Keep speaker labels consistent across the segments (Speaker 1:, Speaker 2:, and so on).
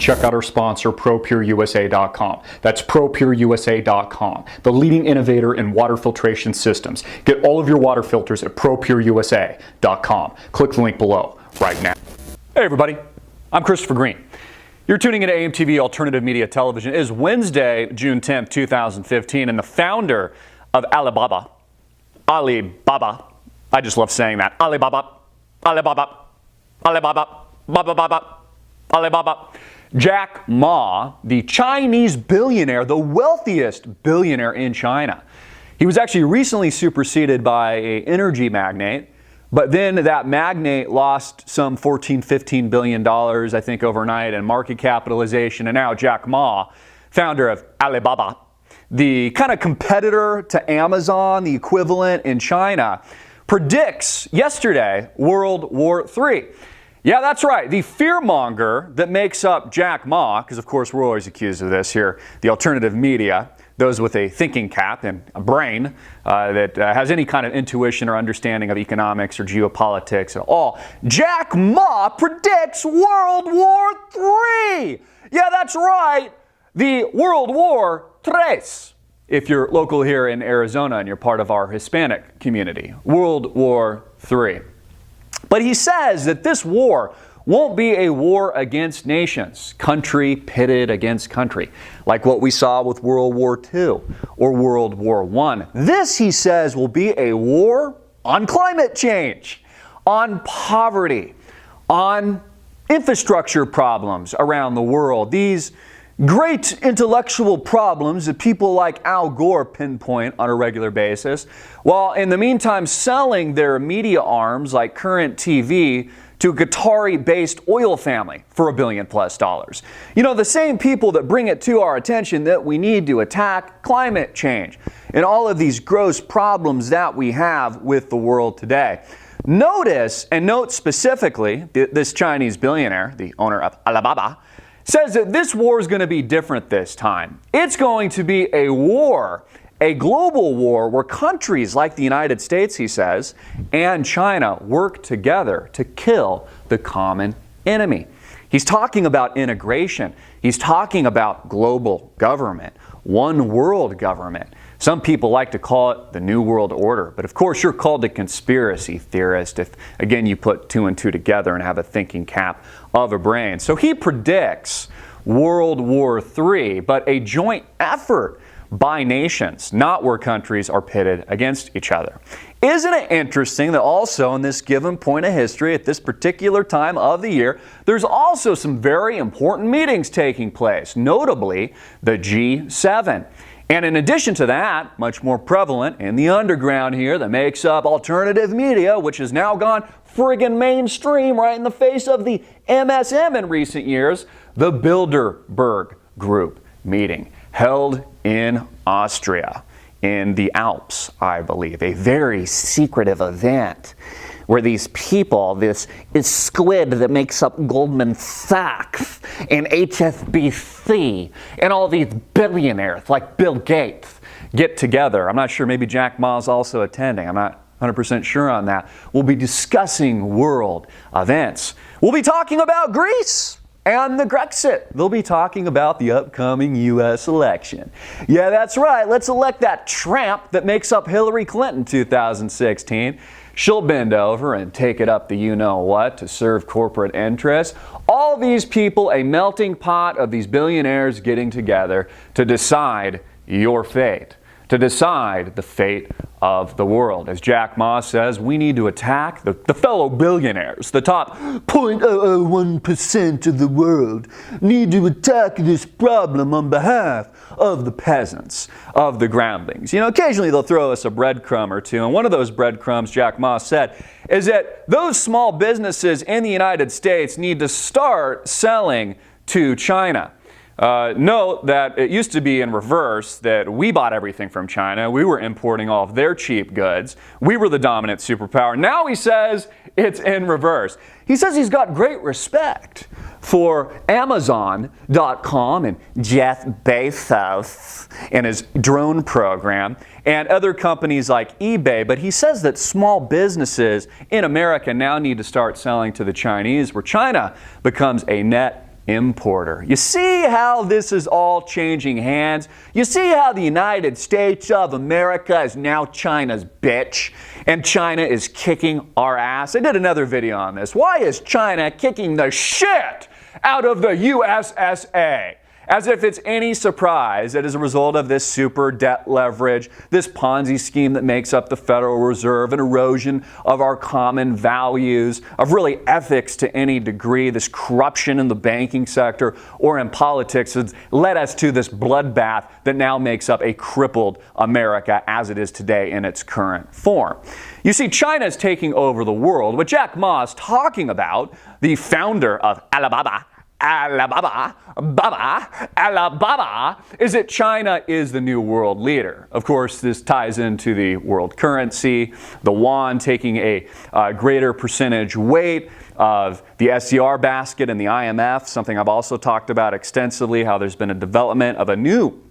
Speaker 1: check out our sponsor, ProPureUSA.com. That's ProPureUSA.com, the leading innovator in water filtration systems. Get all of your water filters at ProPureUSA.com. Click the link below right now. Hey everybody, I'm Christopher Green. You're tuning into AMTV Alternative Media Television. It is Wednesday, June 10th, 2015, and the founder of Alibaba, I just love saying that, Alibaba, Jack Ma, the Chinese billionaire, the wealthiest billionaire in China. He was actually recently superseded by an energy magnate, but then that magnate lost some $14–15 billion, I think, overnight in market capitalization. And now Jack Ma, founder of Alibaba, the kind of competitor to Amazon, the equivalent in China, predicts yesterday World War III. Yeah, that's right. The fearmonger that makes up Jack Ma, because of course we're always accused of this here, the alternative media, those with a thinking cap and a brain that has any kind of intuition or understanding of economics or geopolitics at all. Jack Ma predicts World War III. Yeah, that's right. The World War III. If you're local here in Arizona and you're part of our Hispanic community. World War III. But he says that this war won't be a war against nations, country pitted against country, like what we saw with World War II or World War I. This, he says, will be a war on climate change, on poverty, on infrastructure problems around the world. These great intellectual problems that people like Al Gore pinpoint on a regular basis, while in the meantime selling their media arms like Current TV to a Qatari-based oil family for $1 billion+. You know, the same people that bring it to our attention that we need to attack climate change and all of these gross problems that we have with the world today. Notice, and note specifically, this Chinese billionaire, the owner of Alibaba, says that this war is going to be different this time. It's going to be a war, a global war where countries like the United States, he says, and China work together to kill the common enemy. He's talking about integration. He's talking about global government, one world government. Some people like to call it the New World Order, but of course you're called a conspiracy theorist if, again, you put two and two together and have a thinking cap of a brain. So he predicts World War III, but a joint effort by nations, not where countries are pitted against each other. Isn't it interesting that also in this given point of history, at this particular time of the year, there's also some very important meetings taking place, notably the G7. And in addition to that, much more prevalent in the underground here that makes up alternative media, which has now gone friggin' mainstream right in the face of the MSM in recent years, the Bilderberg Group meeting held in Austria, in the Alps, I believe, a very secretive event where these people, this squid that makes up Goldman Sachs and HSBC and all these billionaires like Bill Gates get together. I'm not sure, maybe Jack Ma's also attending. I'm not 100% sure on that. We'll be discussing world events. We'll be talking about Greece and the Grexit. They'll be talking about the upcoming U.S. election. Yeah, that's right. Let's elect that tramp that makes up Hillary Clinton 2016. She'll bend over and take it up the you-know-what to serve corporate interests. All these people, a melting pot of these billionaires getting together to decide your fate, to decide the fate of the world. As Jack Ma says, we need to attack the fellow billionaires, the top 0.001% of the world, need to attack this problem on behalf of the peasants, of the groundlings. You know, occasionally they'll throw us a breadcrumb or two, and one of those breadcrumbs, Jack Ma said, is that those small businesses in the United States need to start selling to China. Note that it used to be in reverse, that we bought everything from China. We were importing all of their cheap goods. We were the dominant superpower. Now he says it's in reverse. He says he's got great respect for Amazon.com and Jeff Bezos and his drone program and other companies like eBay, but he says that small businesses in America now need to start selling to the Chinese, where China becomes a net importer. You see how this is all changing hands? You see how the United States of America is now China's bitch, and China is kicking our ass? I did another video on this. Why is China kicking the shit out of the USSA? As if it's any surprise that as a result of this super debt leverage, this Ponzi scheme that makes up the Federal Reserve, an erosion of our common values, of really ethics to any degree, this corruption in the banking sector or in politics has led us to this bloodbath that now makes up a crippled America as it is today in its current form. You see, China is taking over the world. What Jack Ma is talking about, the founder of Alibaba, is that China is the new world leader. Of course, this ties into the world currency, the yuan taking a greater percentage weight of the SCR basket and the IMF, something I've also talked about extensively, how there's been a development of a new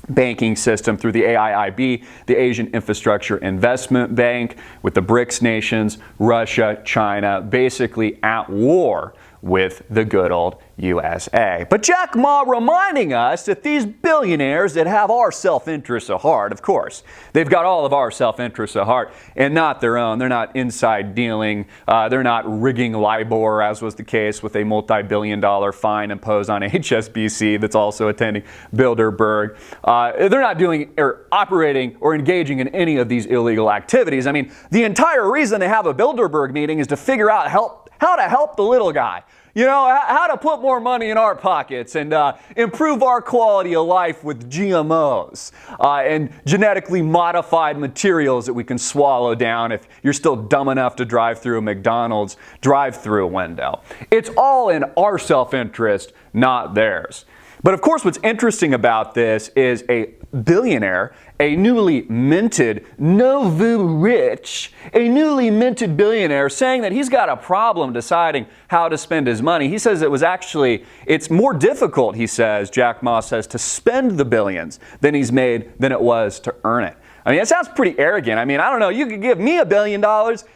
Speaker 1: banking system through the AIIB, the Asian Infrastructure Investment Bank, with the BRICS nations, Russia, China, basically at war with the good old USA. But Jack Ma reminding us that these billionaires that have our self-interests at heart, of course, they've got all of our self-interests at heart and not their own. They're not inside dealing. They're not rigging LIBOR, as was the case with a multi-billion-dollar fine imposed on HSBC that's also attending Bilderberg. They're not doing or operating or engaging in any of these illegal activities. I mean, the entire reason they have a Bilderberg meeting is to figure out how to help the little guy. You know, how to put more money in our pockets and improve our quality of life with GMOs and genetically modified materials that we can swallow down if you're still dumb enough to drive through a McDonald's drive-through window. It's all in our self-interest, not theirs. But of course, what's interesting about this is a billionaire, a newly minted, nouveau rich, a newly minted billionaire saying that he's got a problem deciding how to spend his money. He says it's more difficult, he says, Jack Ma says, to spend the billions than he's made than it was to earn it. I mean, it sounds pretty arrogant. I mean, I don't know, you could give me $1 billion,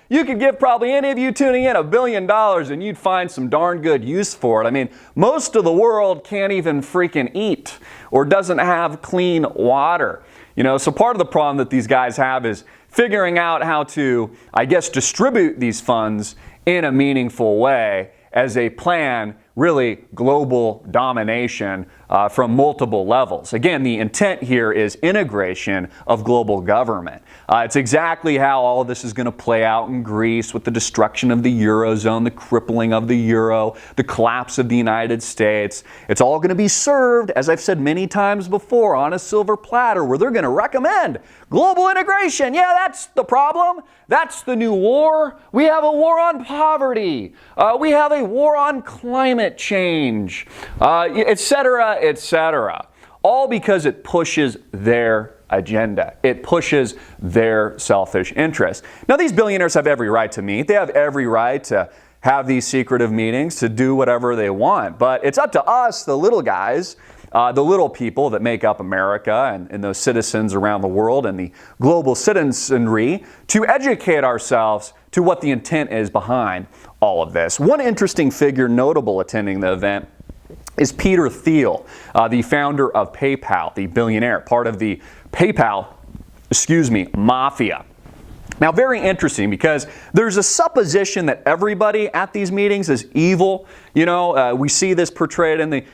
Speaker 1: you could give probably any of you tuning in $1 billion and you'd find some darn good use for it. I mean, most of the world can't even freaking eat or doesn't have clean water. You know, so part of the problem that these guys have is figuring out how to, I guess, distribute these funds in a meaningful way as a plan, really global domination from multiple levels. Again, the intent here is integration of global government. It's exactly how all of this is going to play out in Greece with the destruction of the Eurozone, the crippling of the euro, the collapse of the United States. It's all going to be served, as I've said many times before, on a silver platter where they're going to recommend global integration. Yeah, that's the problem. That's the new war. We have a war on poverty. We have a war on climate change, etc., etc. All because it pushes their agenda. It pushes their selfish interests. Now, these billionaires have every right to meet. They have every right to have these secretive meetings, to do whatever they want. But it's up to us, the little guys, the little people that make up America and those citizens around the world and the global citizenry, to educate ourselves to what the intent is behind all of this. One interesting figure notable attending the event is Peter Thiel, the founder of PayPal, the billionaire, part of the PayPal, mafia. Now, very interesting because there's a supposition that everybody at these meetings is evil. You know, we see this portrayed in the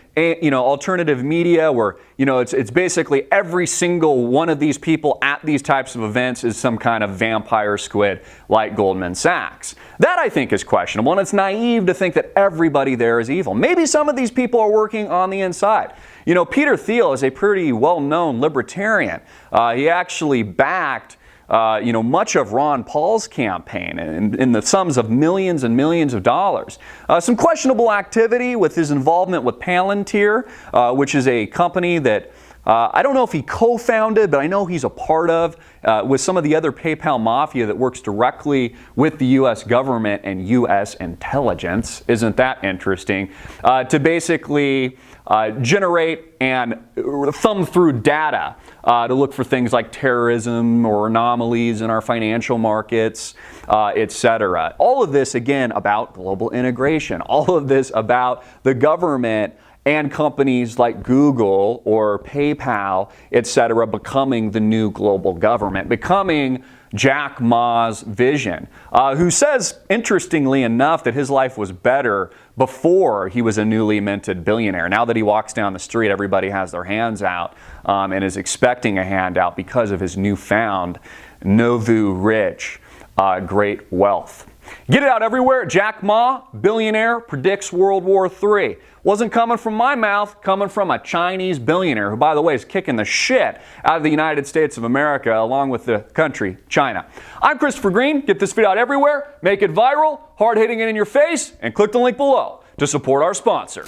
Speaker 1: alternative media where, it's basically every single one of these people at these types of events is some kind of vampire squid like Goldman Sachs. That, I think, is questionable, and it's naive to think that everybody there is evil. Maybe some of these people are working on the inside. You know, Peter Thiel is a pretty well-known libertarian. He actually backed much of Ron Paul's campaign in the sums of millions and millions of dollars. Some questionable activity with his involvement with Palantir, which is a company that I don't know if he co-founded, but I know he's a part of, with some of the other PayPal mafia that works directly with the U.S. government and U.S. intelligence. Isn't that interesting? To basically generate and thumb through data to look for things like terrorism or anomalies in our financial markets, etc. All of this, again, about global integration. All of this about the government and companies like Google or PayPal, etc., becoming the new global government, becoming Jack Ma's vision, who says, interestingly enough, that his life was better before he was a newly minted billionaire. Now that he walks down the street, everybody has their hands out and is expecting a handout because of his newfound nouveau rich, great wealth. Get it out everywhere. Jack Ma, billionaire, predicts World War III. Wasn't coming from my mouth, coming from a Chinese billionaire who, by the way, is kicking the shit out of the United States of America along with the country, China. I'm Christopher Green. Get this video out everywhere, make it viral, hard-hitting it in your face, and click the link below to support our sponsor.